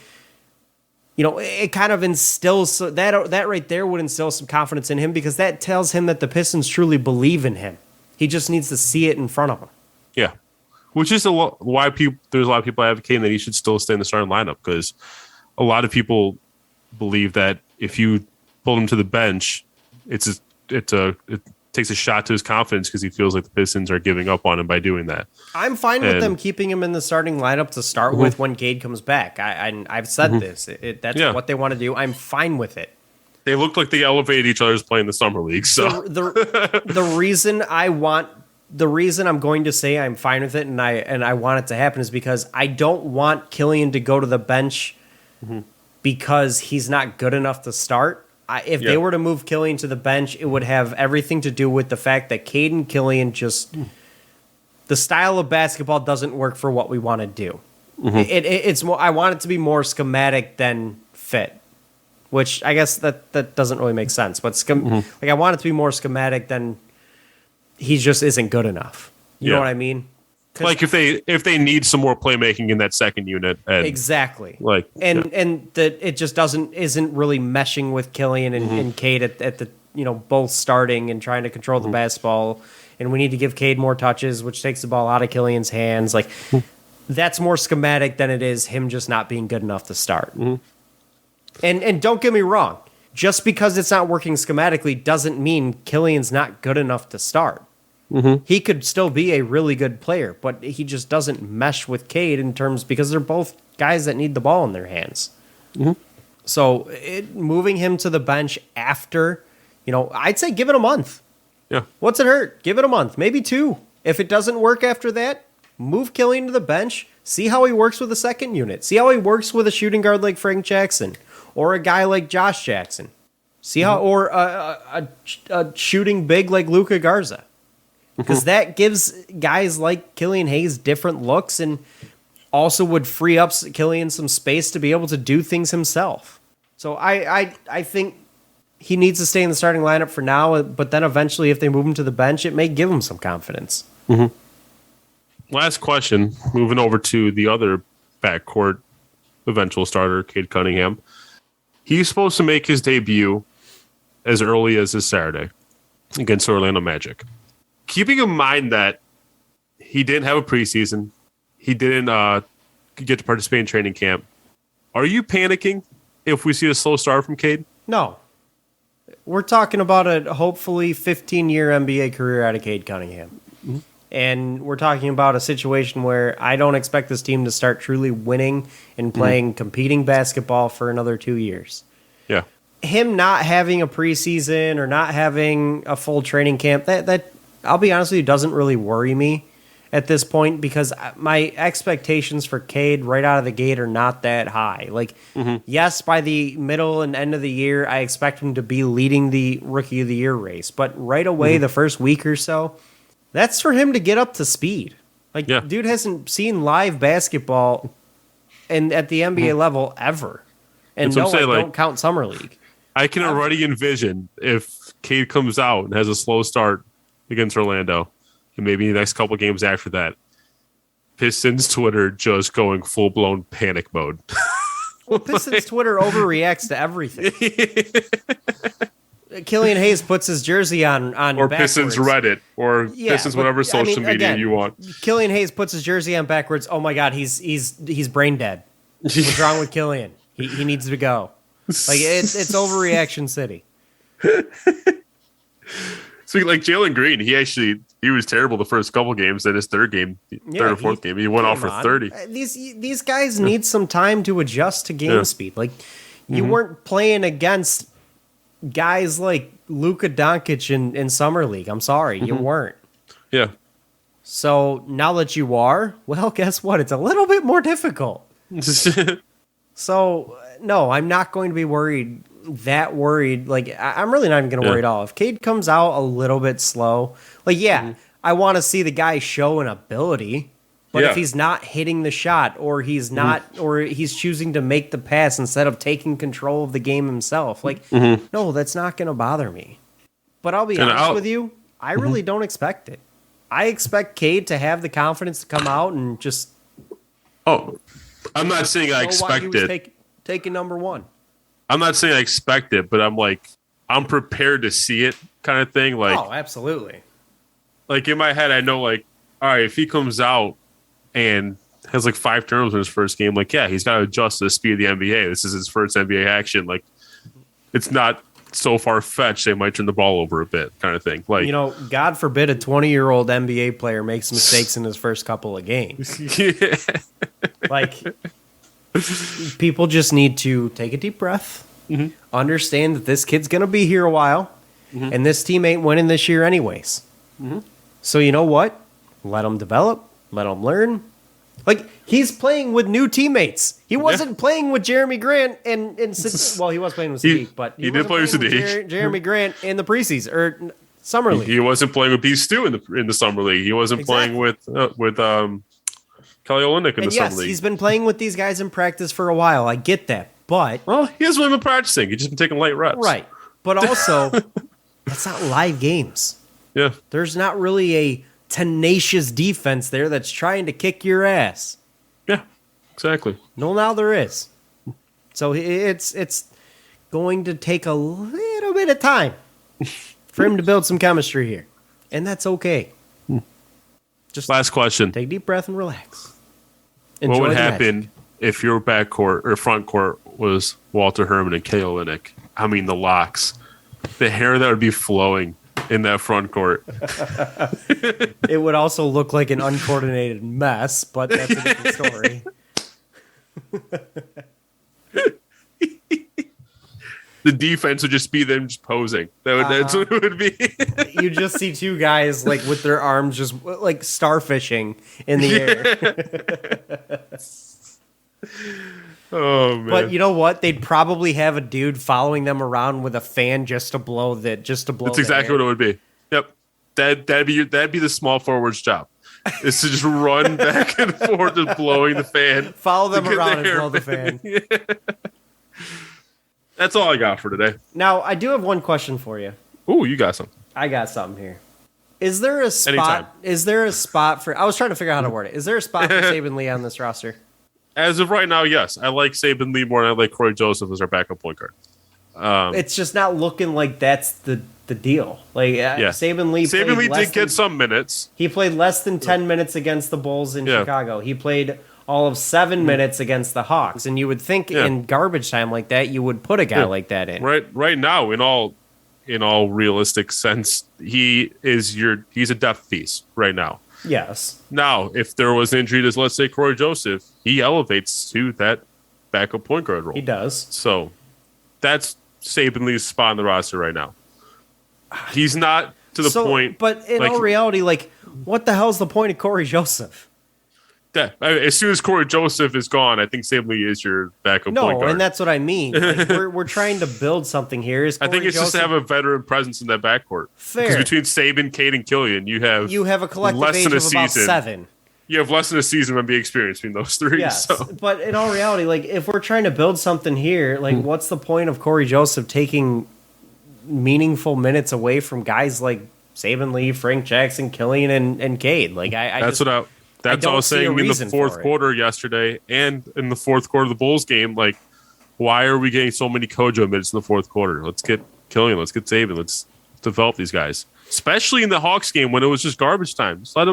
it kind of instills that right there would instill some confidence in him because that tells him that the Pistons truly believe in him. He just needs to see it in front of him. Yeah, which is why there's a lot of people advocating that he should still stay in the starting lineup because a lot of people believe that if you pull him to the bench, it takes a shot to his confidence because he feels like the Pistons are giving up on him by doing that. I'm fine with them keeping him in the starting lineup to start with when Cade comes back. I've said this. That's what they want to do. I'm fine with it. They look like they elevated each other's play in the summer league. So the reason I'm going to say I'm fine with it and I want it to happen is because I don't want Killian to go to the bench because he's not good enough to start. If they were to move Killian to the bench, it would have everything to do with the fact that Cade and Killian just the style of basketball doesn't work for what we want to do. It's more. I want it to be more schematic than fit, which I guess that doesn't really make sense. But like I want it to be more schematic than he just isn't good enough. You know what I mean? Like if they need some more playmaking in that second unit, exactly. Like and that it just isn't really meshing with Killian and Cade at the both starting and trying to control the basketball. And we need to give Cade more touches, which takes the ball out of Killian's hands. Like that's more schematic than it is him just not being good enough to start. And don't get me wrong, just because it's not working schematically doesn't mean Killian's not good enough to start. He could still be a really good player, but he just doesn't mesh with Cade in terms because they're both guys that need the ball in their hands. So moving him to the bench after, I'd say give it a month. Yeah. What's it hurt? Give it a month, maybe 2. If it doesn't work after that, move Killian to the bench. See how he works with the second unit. See how he works with a shooting guard like Frank Jackson or a guy like Josh Jackson. See how or a shooting big like Luka Garza. Because that gives guys like Killian Hayes different looks and also would free up Killian some space to be able to do things himself. So I think he needs to stay in the starting lineup for now, but then eventually if they move him to the bench, it may give him some confidence. Last question, moving over to the other backcourt eventual starter, Cade Cunningham. He's supposed to make his debut as early as this Saturday against Orlando Magic. Keeping in mind that he didn't have a preseason, he didn't get to participate in training camp, are you panicking if we see a slow start from Cade? No. we're talking about a hopefully 15-year NBA career out of Cade Cunningham. Mm-hmm. And we're talking about a situation where I don't expect this team to start truly winning and playing competing basketball for another 2 years. Yeah. Him not having a preseason or not having a full training camp, that I'll be honest with you, doesn't really worry me at this point because my expectations for Cade right out of the gate are not that high. Like, yes, by the middle and end of the year, I expect him to be leading the Rookie of the Year race. But right away, the first week or so, that's for him to get up to speed. Like, dude hasn't seen live basketball at the NBA level ever. And no, I don't count Summer League. I can already envision if Cade comes out and has a slow start against Orlando, and maybe the next couple games after that, Pistons Twitter just going full-blown panic mode. Well, Pistons Twitter overreacts to everything. Killian Hayes puts his jersey on or backwards. Pistons Reddit, or Pistons whatever social media you want. Killian Hayes puts his jersey on backwards. Oh my God, he's brain dead. What's wrong with Killian? He needs to go. Like it's overreaction city. So like Jalen Green, he was terrible the first couple games. Then his third or fourth game, he went off for 30. These guys need some time to adjust to game speed. Like you weren't playing against guys like Luka Doncic in Summer League. I'm sorry, you weren't. Yeah. So now that you are, well, guess what? It's a little bit more difficult. So no, I'm not going to be worried. Like I'm really not even going to worry at all. If Cade comes out a little bit slow, like I want to see the guy show an ability. But if he's not hitting the shot, or he's not, or he's choosing to make the pass instead of taking control of the game himself, like no, that's not going to bother me. But I'll be honest with you, I really don't expect it. I expect Cade to have the confidence to come out and just. Oh, I'm not saying I expect it. Taking number one. I'm not saying I expect it, but I'm prepared to see it, kind of thing. Like, oh, absolutely. Like in my head, I know, like, all right, if he comes out and has like 5 turnovers in his first game, like, yeah, he's got to adjust to the speed of the NBA. This is his first NBA action. Like, it's not so far fetched they might turn the ball over a bit, kind of thing. Like, God forbid a 20-year-old NBA player makes mistakes in his first couple of games. Like, people just need to take a deep breath, understand that this kid's gonna be here a while, and this team ain't winning this year anyways. So you know what? Let him develop. Let him learn. Like, he's playing with new teammates. He wasn't playing with Jeremy Grant and well, he was playing with Sadiq, but he did play with Sadiq. Jeremy Grant in the preseason or summer league. He wasn't playing with these two in the summer league. He wasn't playing with Kelly Olynyk in the summer league. He's been playing with these guys in practice for a while. I get that, but he hasn't been practicing. He's just been taking light reps, right? But also, that's not live games. Yeah, there's not really a tenacious defense there that's trying to kick your ass. Yeah, exactly. No, now there is. So it's going to take a little bit of time for him to build some chemistry here, and that's okay. Just last question. Take a deep breath and relax. What would happen if your backcourt or front court was Walter Herman and K. Olynyk? I mean, the locks, the hair that would be flowing in that front court. It would also look like an uncoordinated mess, but that's a different story. The defense would just be them just posing. That's what it would be. You just see two guys like with their arms just like starfishing in the air. Oh man! But you know what? They'd probably have a dude following them around with a fan just to blow. That's exactly what it would be. Yep. That'd be the small forward's job. Is to just run back and forth, just blowing the fan. Follow them around and blow the fan. Yeah. That's all I got for today. Now, I do have one question for you. Ooh, you got something. I got something here. Is there a spot? Anytime. Is there a spot for? I was trying to figure out how to word it. Is there a spot for Saben Lee on this roster? As of right now, yes. I like Saben Lee more than I like Corey Joseph as our backup point guard. It's just not looking like that's the deal. Like Saben Lee did get some minutes. He played less than 10 minutes against the Bulls in Chicago. He played all of 7 minutes against the Hawks. And you would think in garbage time like that, you would put a guy like that in. Right now, in all in all realistic sense, he's a depth piece right now. Yes. Now, if there was an injury to, let's say, Corey Joseph, he elevates to that backup point guard role. He does. So that's Saban Lee's spot on the roster right now. He's not to the point. But in all reality, like, what the hell's the point of Corey Joseph? As soon as Corey Joseph is gone, I think Saban Lee is your backup point guard. No, and that's what I mean. Like, we're trying to build something here. I think it's just to have a veteran presence in that backcourt. Fair. Because between Saban, Cade, and Killian, you have a collective age of about 7. You have less than a season of NBA experience between those three. Yes, so. But in all reality, like, if we're trying to build something here, like, what's the point of Corey Joseph taking meaningful minutes away from guys like Saban Lee, Frank Jackson, Killian, and Cade? Like, That's what I was saying in the fourth quarter yesterday and in the fourth quarter of the Bulls game. Like, why are we getting so many Kojo minutes in the fourth quarter? Let's get Killian. Let's get Saban. Let's develop these guys. Especially in the Hawks game when it was just garbage time. Just let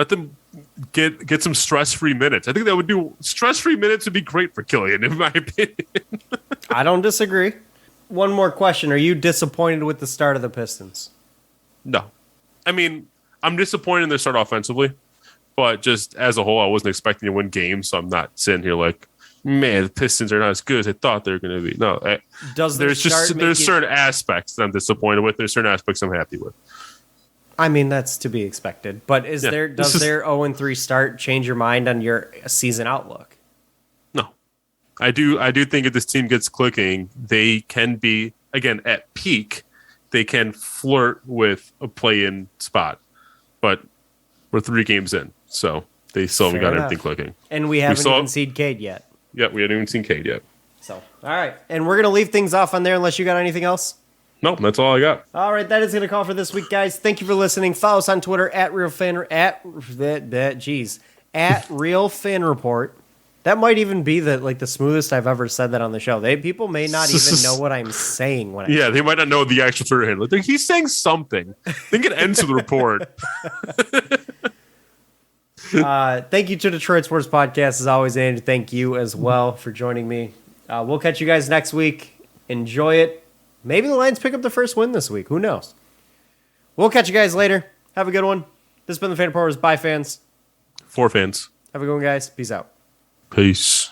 them get some stress-free minutes. I think stress-free minutes would be great for Killian, in my opinion. I don't disagree. One more question. Are you disappointed with the start of the Pistons? No. I mean, I'm disappointed in their start offensively. But just as a whole, I wasn't expecting to win games, so I'm not sitting here like, man, the Pistons are not as good as I thought they were going to be. No, there's certain aspects that I'm disappointed with. There's certain aspects I'm happy with. I mean, that's to be expected. But does their 0-3 start change your mind on your season outlook? No, I do think if this team gets clicking, they can be, again, at peak, they can flirt with a play-in spot. But we're 3 games in. So they still haven't got everything clicking. And we haven't even seen Cade yet. Yeah, we haven't even seen Cade yet. So, all right. And we're going to leave things off on there unless you got anything else? Nope, that's all I got. All right, that is going to call for this week, guys. Thank you for listening. Follow us on Twitter at RealFanReport. That might even be the smoothest I've ever said that on the show. People may not even know what I'm saying when they might not know the actual Twitter handle. He's saying something. I think it ends with the report. Thank you to Detroit Sports Podcast as always, and thank you as well for joining me. We'll catch you guys next week. Enjoy it. Maybe the Lions pick up the first win this week. Who knows? We'll catch you guys later. Have a good one. This has been the Fan Reporters. Bye, fans. For fans. Have a good one, guys. Peace out. Peace.